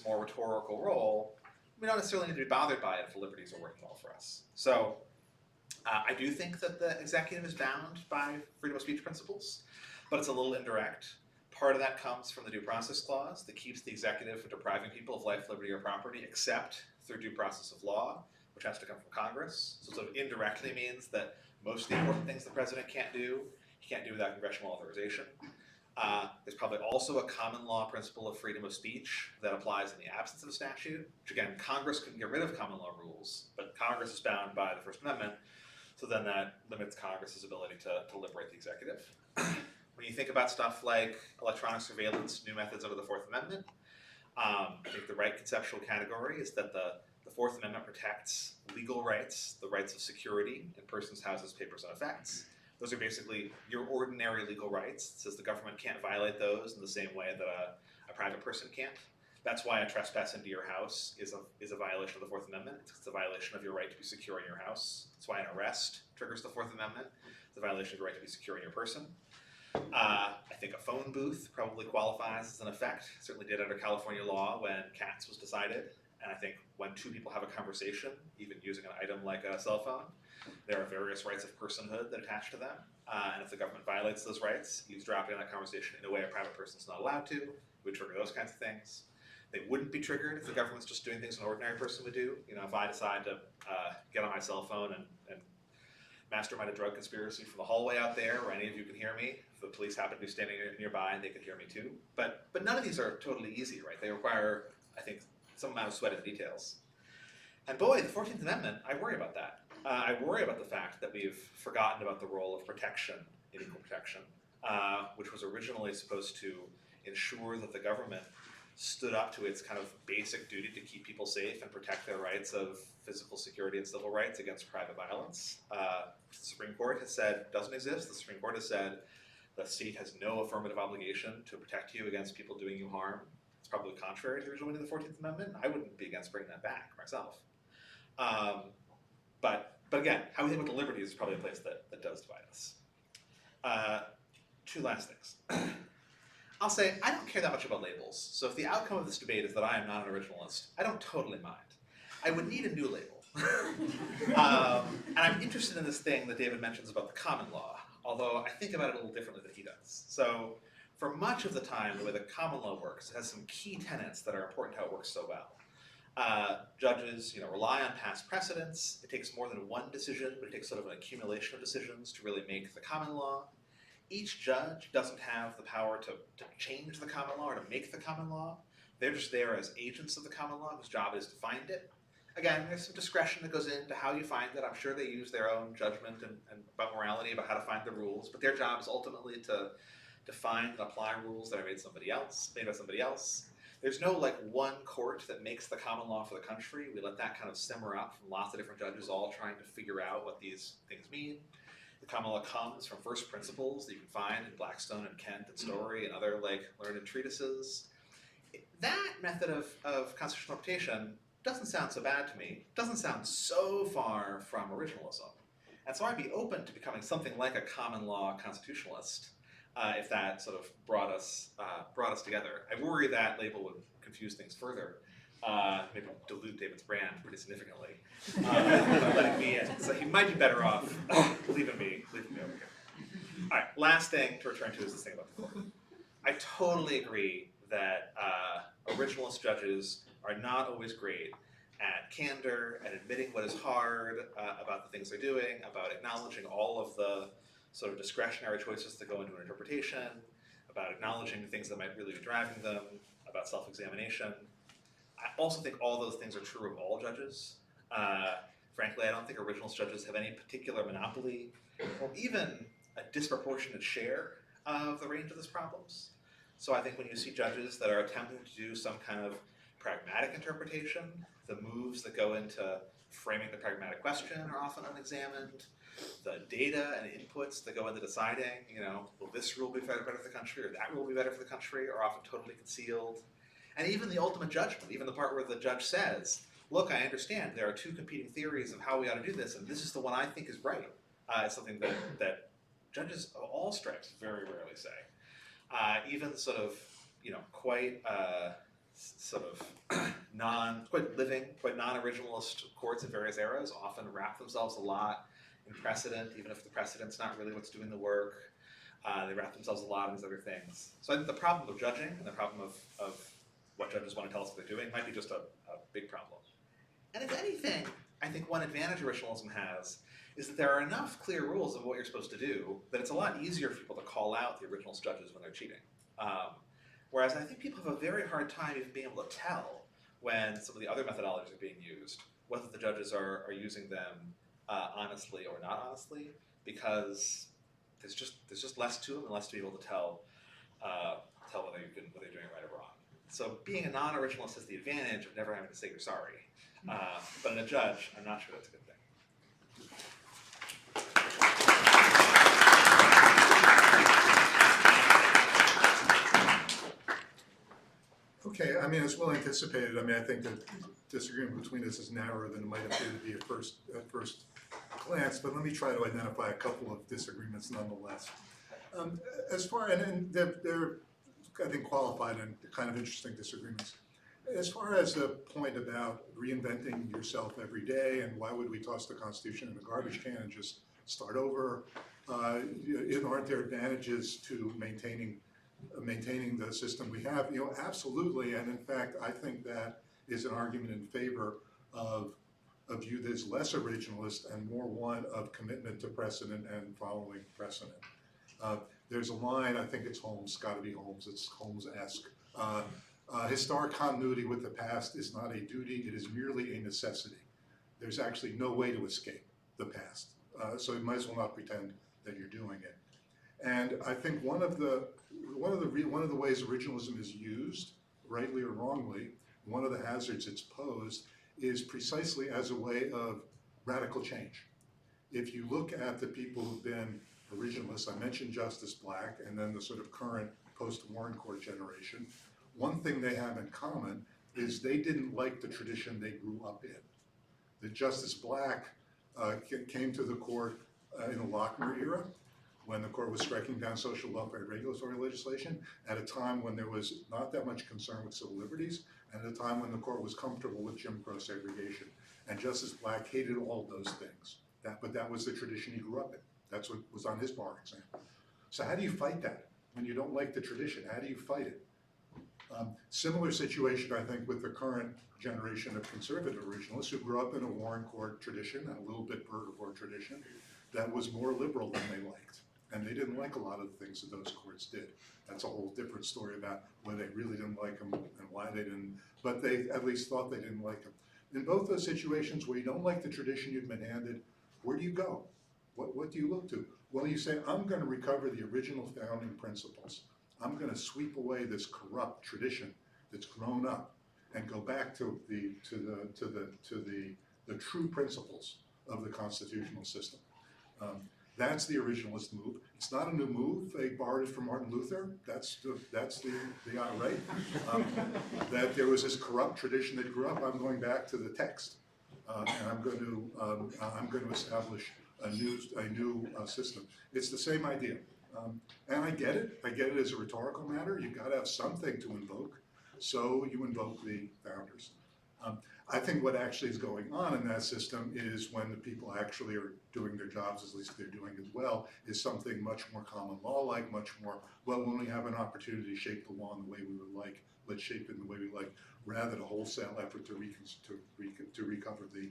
S3: more rhetorical role, we don't necessarily need to be bothered by it if the liberties are working well for us. So I do think that the executive is bound by freedom of speech principles, but it's a little indirect. Part of that comes from the Due Process Clause that keeps the executive from depriving people of life, liberty, or property, except through due process of law, which has to come from Congress. So it sort of indirectly means that most of the important things the president can't do, he can't do without congressional authorization. There's probably also a common law principle of freedom of speech that applies in the absence of a statute, which again, Congress couldn't get rid of common law rules, but Congress is bound by the First Amendment, so then that limits Congress's ability to liberate the executive. When you think about stuff like electronic surveillance, new methods under the Fourth Amendment, I think the right conceptual category is that the Fourth Amendment protects legal rights, the rights of security in persons, houses, papers, and effects. Those are basically your ordinary legal rights. It says the government can't violate those in the same way that a private person can't. That's why a trespass into your house is a violation of the Fourth Amendment. It's a violation of your right to be secure in your house. That's why an arrest triggers the Fourth Amendment. It's a violation of your right to be secure in your person. I think a phone booth probably qualifies as an effect. It certainly did under California law when Katz was decided. And I think when two people have a conversation, even using an item like a cell phone, there are various rights of personhood that attach to them. And if the government violates those rights, eavesdropping on that conversation in a way a private person is not allowed to, would trigger those kinds of things. They wouldn't be triggered if the government's just doing things an ordinary person would do. If I decide to get on my cell phone and mastermind a drug conspiracy from the hallway out there where any of you can hear me. If the police happen to be standing nearby, they could hear me too. But none of these are totally easy, right? They require, I think, some amount of sweat in the details. And boy, the 14th Amendment, I worry about that. I worry about the fact that we've forgotten about the role of protection in equal protection, which was originally supposed to ensure that the government stood up to its kind of basic duty to keep people safe and protect their rights of physical security and civil rights against private violence. The Supreme Court has said doesn't exist. The Supreme Court has said the state has no affirmative obligation to protect you against people doing you harm. It's probably contrary to the original meaning of the 14th Amendment. I wouldn't be against bringing that back myself. But again, how we think about the liberties is probably a place that does divide us. Two last things. I'll say, I don't care that much about labels. So if the outcome of this debate is that I am not an originalist, I don't totally mind. I would need a new label. And I'm interested in this thing that David mentions about the common law, although I think about it a little differently than he does. So for much of the time, the way the common law works, it has some key tenets that are important to how it works so well. Judges, rely on past precedents. It takes more than one decision, but it takes sort of an accumulation of decisions to really make the common law. Each judge doesn't have the power to change the common law or to make the common law. They're just there as agents of the common law whose job is to find it. Again, there's some discretion that goes into how you find it. I'm sure they use their own judgment and about morality about how to find the rules, but their job is ultimately to find and apply rules that are made by somebody else. There's no one court that makes the common law for the country. We let that kind of simmer up from lots of different judges all trying to figure out what these things mean. The common law comes from first principles that you can find in Blackstone and Kent and Story and other learned treatises. That method of constitutional interpretation doesn't sound so bad to me. It doesn't sound so far from originalism. And so I'd be open to becoming something like a common law constitutionalist if that sort of brought us together. I worry that label would confuse things further. Maybe dilute David's brand pretty significantly. Letting me in. So he might be better off leaving me over here. All right, last thing to return to is this thing about the court. I totally agree that originalist judges are not always great at candor, at admitting what is hard about the things they're doing, about acknowledging all of the sort of discretionary choices that go into an interpretation, about acknowledging the things that might really be driving them, about self-examination. I also think all those things are true of all judges. Frankly, I don't think originalist judges have any particular monopoly or even a disproportionate share of the range of these problems. So I think when you see judges that are attempting to do some kind of pragmatic interpretation, the moves that go into framing the pragmatic question are often unexamined. The data and inputs that go into deciding, will this rule be better for the country or that rule be better for the country, are often totally concealed. And even the ultimate judgment, even the part where the judge says, look, I understand there are two competing theories of how we ought to do this, and this is the one I think is right. It's something that judges of all stripes very rarely say. Even sort of, quite non-originalist courts in various eras often wrap themselves a lot in precedent, even if the precedent's not really what's doing the work. They wrap themselves a lot in these other things. So I think the problem of judging and the problem of what judges want to tell us what they're doing might be just a big problem. And if anything, I think one advantage originalism has is that there are enough clear rules of what you're supposed to do that it's a lot easier for people to call out the originalist judges when they're cheating. Whereas I think people have a very hard time even being able to tell when some of the other methodologies are being used, whether the judges are using them honestly or not honestly, because there's just less to them and less to be able to tell whether you're doing it right or wrong. So being a non-originalist has the advantage of never having to say you're sorry. But in a judge, I'm not sure that's a good thing.
S4: Okay, as well anticipated, I think the disagreement between us is narrower than it might appear to be at first glance, but let me try to identify a couple of disagreements nonetheless. As far, and they're, I think, qualified and kind of interesting disagreements. As far as the point about reinventing yourself every day and why would we toss the Constitution in the garbage can and just start over, aren't there advantages to maintaining the system we have? Absolutely, and in fact, I think that is an argument in favor of view that is less originalist and more one of commitment to precedent and following precedent. There's a line, I think it's Holmes, gotta be Holmes, it's Holmes-esque. Historic continuity with the past is not a duty, it is merely a necessity. There's actually no way to escape the past. So you might as well not pretend that you're doing it. And I think one of the ways originalism is used, rightly or wrongly, one of the hazards it's posed is precisely as a way of radical change. If you look at the people who've been originalists, I mentioned Justice Black and then the sort of current post-Warren Court generation, one thing they have in common is they didn't like the tradition they grew up in. That Justice Black came to the court in the Lochner era, when the court was striking down social welfare regulatory legislation, at a time when there was not that much concern with civil liberties, and at a time when the court was comfortable with Jim Crow segregation. And Justice Black hated all those things, but that was the tradition he grew up in. That's what was on his bar exam. So how do you fight that? When you don't like the tradition, how do you fight it? Similar situation, I think, with the current generation of conservative originalists who grew up in a Warren Court tradition and a little bit Burger Court tradition that was more liberal than they liked. And they didn't like a lot of the things that those courts did. That's a whole different story about whether they really didn't like them and why they didn't, but they at least thought they didn't like them. In both those situations where you don't like the tradition you've been handed, where do you go? What do you look to? Well, you say, I'm going to recover the original founding principles. I'm going to sweep away this corrupt tradition that's grown up and go back to the true principles of the constitutional system. That's the originalist move. It's not a new move. They borrowed it from Martin Luther. That's the right. That there was this corrupt tradition that grew up. I'm going back to the text, and I'm going to establish a new system. It's the same idea, and I get it. I get it as a rhetorical matter. You've got to have something to invoke, so you invoke the founders. I think what actually is going on in that system is when the people actually are doing their jobs, at least they're doing as well, is something much more common law-like, much more, well, when we have an opportunity to shape the law in the way we would like, let's shape it in the way we like, rather than a wholesale effort to recover the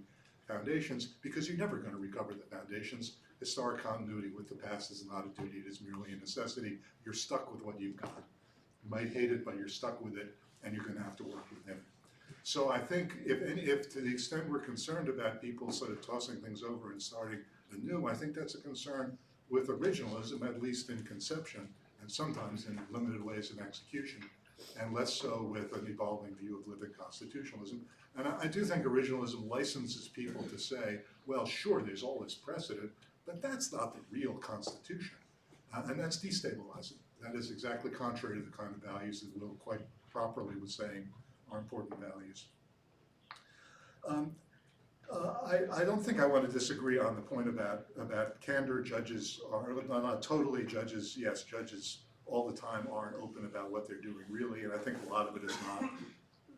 S4: foundations, because you're never going to recover the foundations. Historic continuity with the past is not a duty, it is merely a necessity. You're stuck with what you've got. You might hate it, but you're stuck with it, and you're going to have to work with it. So I think if to the extent we're concerned about people sort of tossing things over and starting anew, I think that's a concern with originalism, at least in conception, and sometimes in limited ways in execution, and less so with an evolving view of living constitutionalism. And I do think originalism licenses people to say, well, sure, there's all this precedent, but that's not the real Constitution. And that's destabilizing. That is exactly contrary to the kind of values that Will quite properly was saying are important values. I don't think I want to disagree on the point about candor. Judges are, not totally judges, yes, judges all the time aren't open about what they're doing really, and I think a lot of it is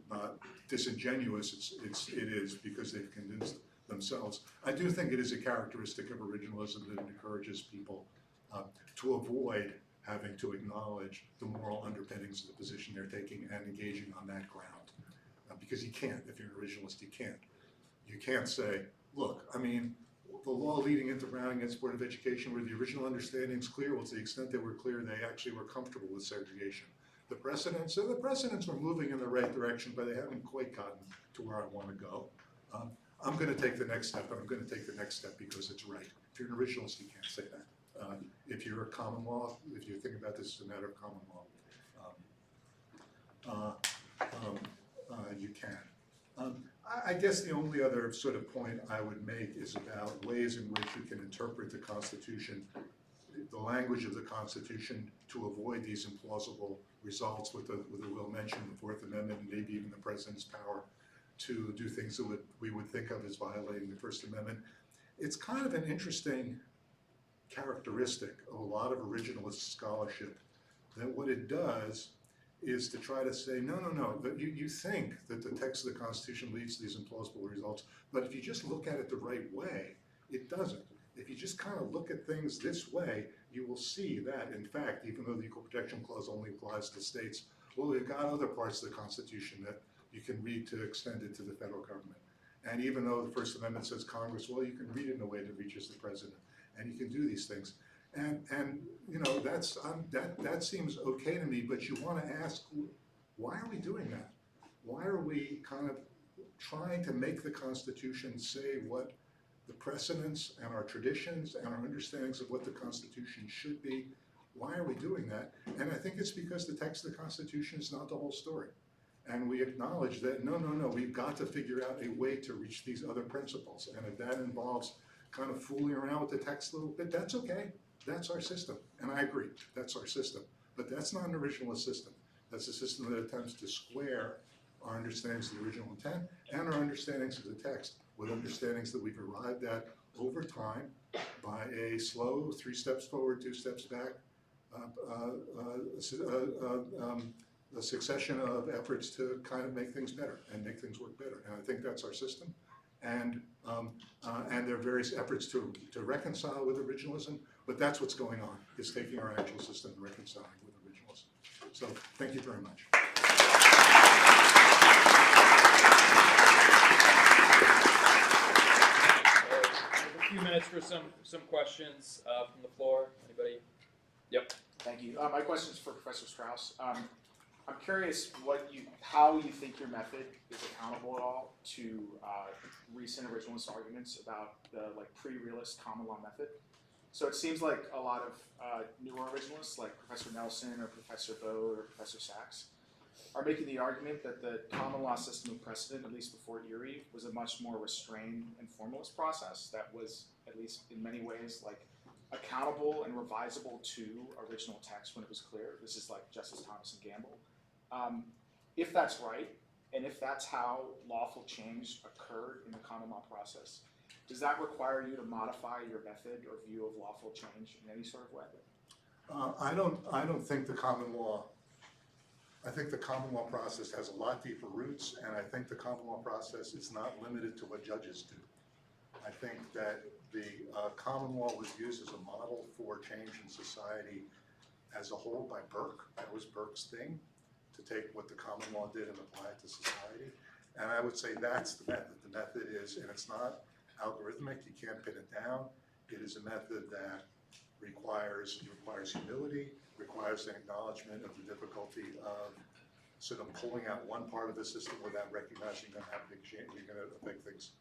S4: not disingenuous, it is because they've convinced themselves. I do think it is a characteristic of originalism that it encourages people to avoid having to acknowledge the moral underpinnings of the position they're taking and engaging on that ground. Because you can't, if you're an originalist, you can't. You can't say, look, I mean, the law leading into Brown against Board of Education, where the original understanding's clear, well, to the extent they were clear, they actually were comfortable with segregation. The precedents were moving in the right direction, but they haven't quite gotten to where I want to go. I'm going to take the next step, and I'm going to take the next step because it's right. If you're an originalist, you can't say that. If you're a common law, if you think about this as a matter of common law, you can. I guess the only other sort of point I would make is about ways in which you can interpret the Constitution, the language of the Constitution, to avoid these implausible results with the Will mention, the Fourth Amendment, and maybe even the President's power to do things that we would think of as violating the First Amendment. It's kind of an interesting characteristic of a lot of originalist scholarship, that what it does is to try to say, no, that you think that the text of the Constitution leads to these implausible results, but if you just look at it the right way, it doesn't. If you just kind of look at things this way, you will see that, in fact, even though the Equal Protection Clause only applies to states, well, we've got other parts of the Constitution that you can read to extend it to the federal government. And even though the First Amendment says Congress, well, you can read it in a way that reaches the president, and you can do these things. And you know, that seems okay to me, but you want to ask, why are we doing that? Why are we kind of trying to make the Constitution say what the precedents and our traditions and our understandings of what the Constitution should be? Why are we doing that? And I think it's because the text of the Constitution is not the whole story. And we acknowledge that, no, we've got to figure out a way to reach these other principles. And if that involves kind of fooling around with the text a little bit, that's okay. That's our system. And I agree, that's our system. But that's not an originalist system. That's a system that attempts to square our understandings of the original intent and our understandings of the text with understandings that we've arrived at over time by a slow 3 steps forward, 2 steps back, a succession of efforts to kind of make things better and make things work better. And I think that's our system. And there are various efforts to reconcile with originalism, but that's what's going on, is taking our actual system and reconciling with originalism. So thank you very much.
S1: A few minutes for some questions from the floor. Anybody? Yep.
S5: Thank you. My question is for Professor Strauss. I'm curious how you think your method is accountable at all to recent originalist arguments about the pre-realist common law method. So it seems like a lot of newer originalists, like Professor Nelson or Professor Baude or Professor Sachs, are making the argument that the common law system of precedent, at least before Erie, was a much more restrained and formalist process that was, at least in many ways, accountable and revisable to original text when it was clear. This is like Justice Thomas and Gamble. If that's right, and if that's how lawful change occurred in the common law process, does that require you to modify your method or view of lawful change in any sort of way?
S4: I don't think the common law. I think the common law process has a lot deeper roots, and I think the common law process is not limited to what judges do. I think that the common law was used as a model for change in society as a whole by Burke. That was Burke's thing, to take what the common law did and apply it to society. And I would say that's the method. The method is, and it's not algorithmic, you can't pin it down. It is a method that requires humility, requires an acknowledgement of the difficulty of sort of pulling out one part of the system without recognizing you're going to have big change, you're going to affect things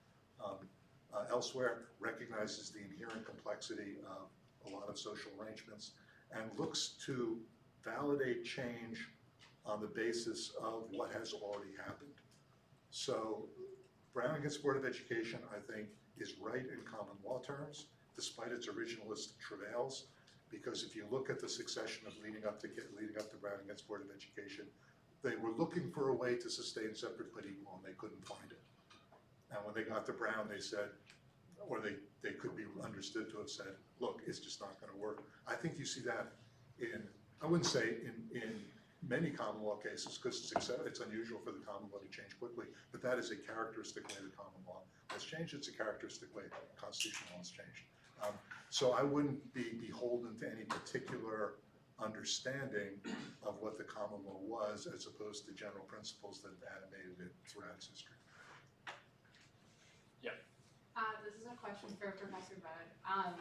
S4: elsewhere, recognizes the inherent complexity of a lot of social arrangements, and looks to validate change on the basis of what has already happened. So Brown against Board of Education, I think, is right in common law terms, despite its originalist travails, because if you look at the succession of leading up to Brown against Board of Education, they were looking for a way to sustain separate but equal, and they couldn't find it. And when they got to Brown, they said, or they could be understood to have said, look, it's just not going to work. I think you see that I wouldn't say in many common law cases, because it's unusual for the common law to change quickly, but that is a characteristic way the common law has changed. It's a characteristic way the constitutional law has changed. So I wouldn't be beholden to any particular understanding of what the common law was, as opposed to general principles that have animated it throughout its history.
S6: This is a question for Professor Baude.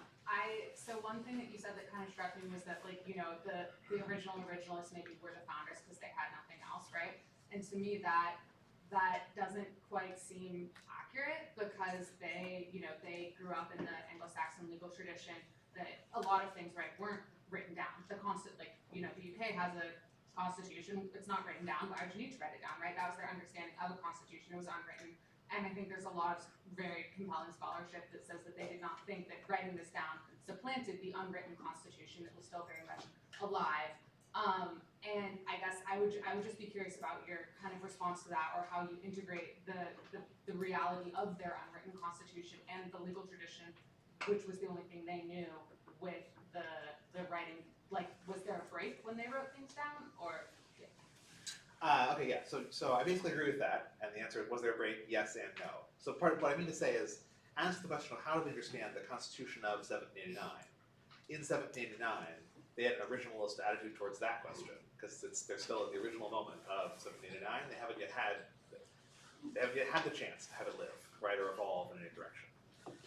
S6: So one thing that you said that kind of struck me was that, the original originalists maybe were the founders because they had nothing else, right? And to me, that doesn't quite seem accurate, because they grew up in the Anglo-Saxon legal tradition. That a lot of things, right, weren't written down. The UK has a constitution. It's not written down. Why would you need to write it down, right? That was their understanding of a constitution. It was unwritten. And I think there's a lot of very compelling scholarship that says that they did not think that writing this down supplanted the unwritten constitution that was still very much alive. And I guess I would just be curious about your kind of response to that, or how you integrate the reality of their unwritten constitution and the legal tradition, which was the only thing they knew, with the writing. Was there a break when they wrote things down, or?
S3: Okay, yeah, so I basically agree with that, and the answer is, was there a break? Yes and no. So part of what I mean to say is, answer the question of how do we understand the Constitution of 1789. In 1789, they had an originalist attitude towards that question, because they're still at the original moment of 1789. They haven't yet had the chance to have it live. right, or evolve in any direction.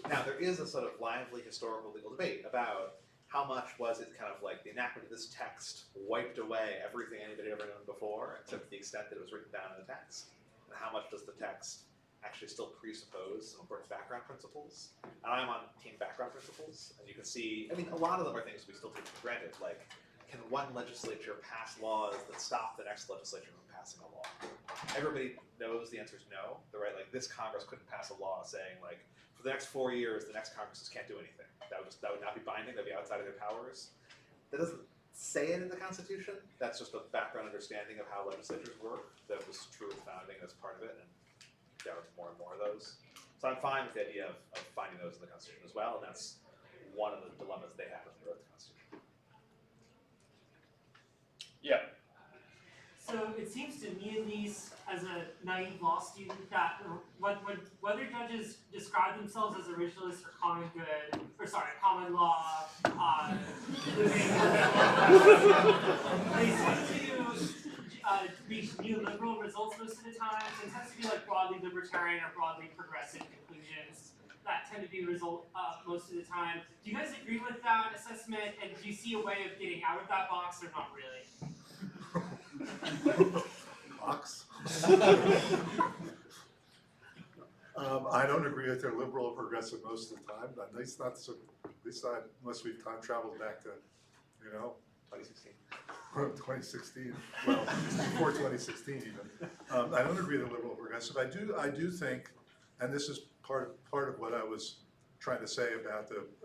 S3: Now, there is a sort of lively historical legal debate about how much was it kind of like the enactment of this text wiped away everything anybody had ever known before, except to the extent that it was written down in the text, and how much does the text actually still presuppose some important background principles. And I'm on team background principles, and you can see, I mean, a lot of them are things we still take for granted, like, can one legislature pass laws that stop the next legislature from passing a law? Everybody knows the answer is no. They're right, like, this Congress couldn't pass a law saying, like, for the next 4 years, the next Congresses can't do anything. That would not be binding, that'd be outside of their powers. That doesn't say it in the Constitution, that's just a background understanding of how legislatures work that was true at the founding as part of it, and there are more and more of those. So I'm fine with the idea of finding those in the Constitution as well, and that's one of the dilemmas they had when they wrote the Constitution.
S1: Yeah.
S7: So it seems to me, at least, as a naive law student, that whether judges describe themselves as originalists or common good, or sorry, common law, living, they seem to reach neoliberal results most of the time. So it tends to be like broadly libertarian or broadly progressive conclusions that tend to be result most of the time. Do you guys agree with that assessment? And do you see a way of getting out of that box, or not really?
S4: Box. I don't agree that they're liberal or progressive most of the time, but at least not unless we've time traveled back to,
S3: 2016.
S4: 2016. Well, before 2016 even. I don't agree that liberal or progressive. I do think, and this is part of what I was trying to say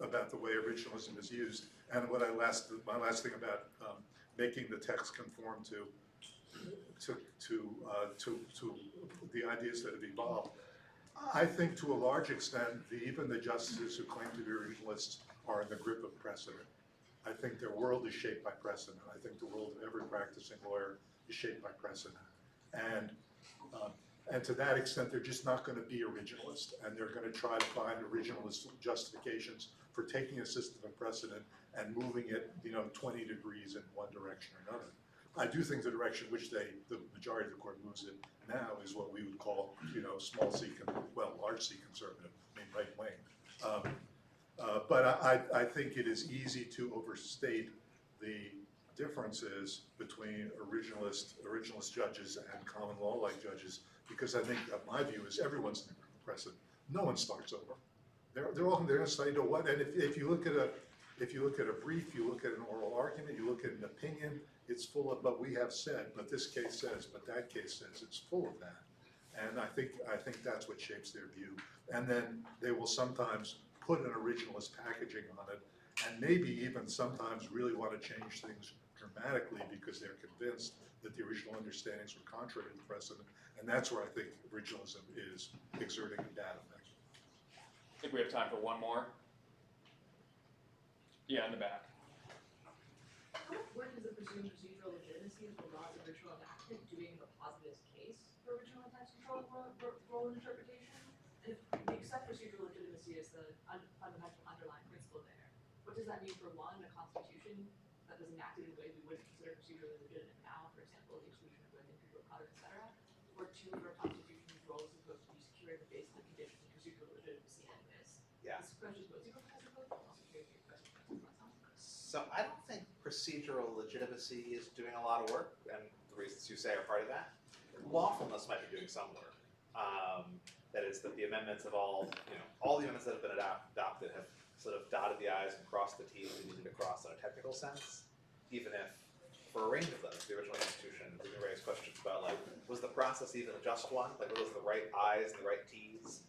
S4: about the way originalism is used, and what my last thing about making the text conform to the ideas that have evolved. I think to a large extent, even the justices who claim to be originalists are in the grip of precedent. I think their world is shaped by precedent. I think the world of every practicing lawyer is shaped by precedent. And to that extent, they're just not going to be originalist, and they're going to try to find originalist justifications for taking a system of precedent and moving it, 20 degrees in one direction or another. I do think the direction which the majority of the court moves it now is what we would call, small c, large c conservative, right wing. But I think it is easy to overstate the differences between originalist judges and common law-like judges, because I think my view is everyone's in the group of precedent. No one starts over. They're going to study to what, and if you look at a brief, you look at an oral argument, you look at an opinion, it's full of, but we have said, but this case says, but that case says, it's full of that. And I think that's what shapes their view. And then they will sometimes put an originalist packaging on it, and maybe even sometimes really want to change things dramatically because they're convinced that the original understandings were contrary to precedent. And that's where I think originalism is exerting a bad effect.
S1: I think we have time for one more. Yeah, in the back.
S8: How much work is it pursuing procedural legitimacy of the law's original enactment doing a positive case for original intent control role and interpretation? And if we accept procedural legitimacy as the fundamental underlying principle there, what does that mean for, one, a constitution that was enacted in a way we wouldn't consider procedurally legitimate now, for example, the exclusion of women, people of color, etc., or two, for a constitution whose role is supposed to be securing the basic conditions of procedural legitimacy anyways?
S3: Yeah.
S8: This question goes, you go Professor Baude? I'm also curious your question.
S3: So I don't think procedural legitimacy is doing a lot of work, and the reasons you say are part of that. Lawfulness might be doing some work. That is that the amendments have all the amendments that have been adopted have sort of dotted the i's and crossed the t's we needed to cross in a technical sense, even if for a range of them, the original Constitution, we can raise questions about, like, was the process even a just one? Like, were those the right i's and the right t's?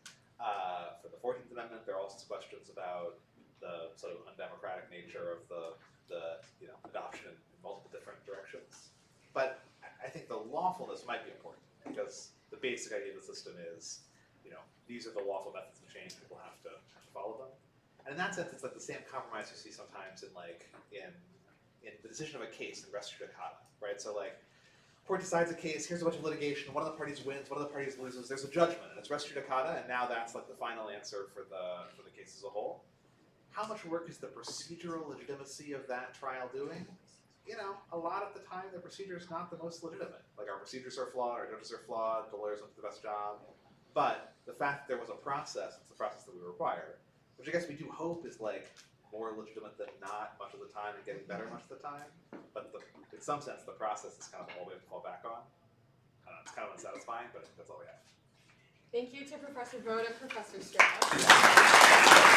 S3: For the 14th Amendment, there are also questions about the sort of undemocratic nature of the adoption in multiple different directions. But I think the lawfulness might be important, because the basic idea of the system is, these are the lawful methods of change, people have to follow them. And in that sense, it's like the same compromise you see sometimes in the decision of a case in res judicata, right? So like, court decides a case, here's a bunch of litigation, one of the parties wins, one of the parties loses, there's a judgment, and it's res judicata, and now that's like the final answer for the case as a whole. How much work is the procedural legitimacy of that trial doing? A lot of the time the procedure is not the most legitimate. Like, our procedures are flawed, our judges are flawed, the lawyers don't do the best job. But the fact that there was a process, it's the process that we require, which I guess we do hope is like more legitimate than not much of the time and getting better much of the time. But in some sense, the process is kind of all we have to fall back on. It's kind of unsatisfying, but that's all we have.
S2: Thank you to Professor Baude and Professor Strauss.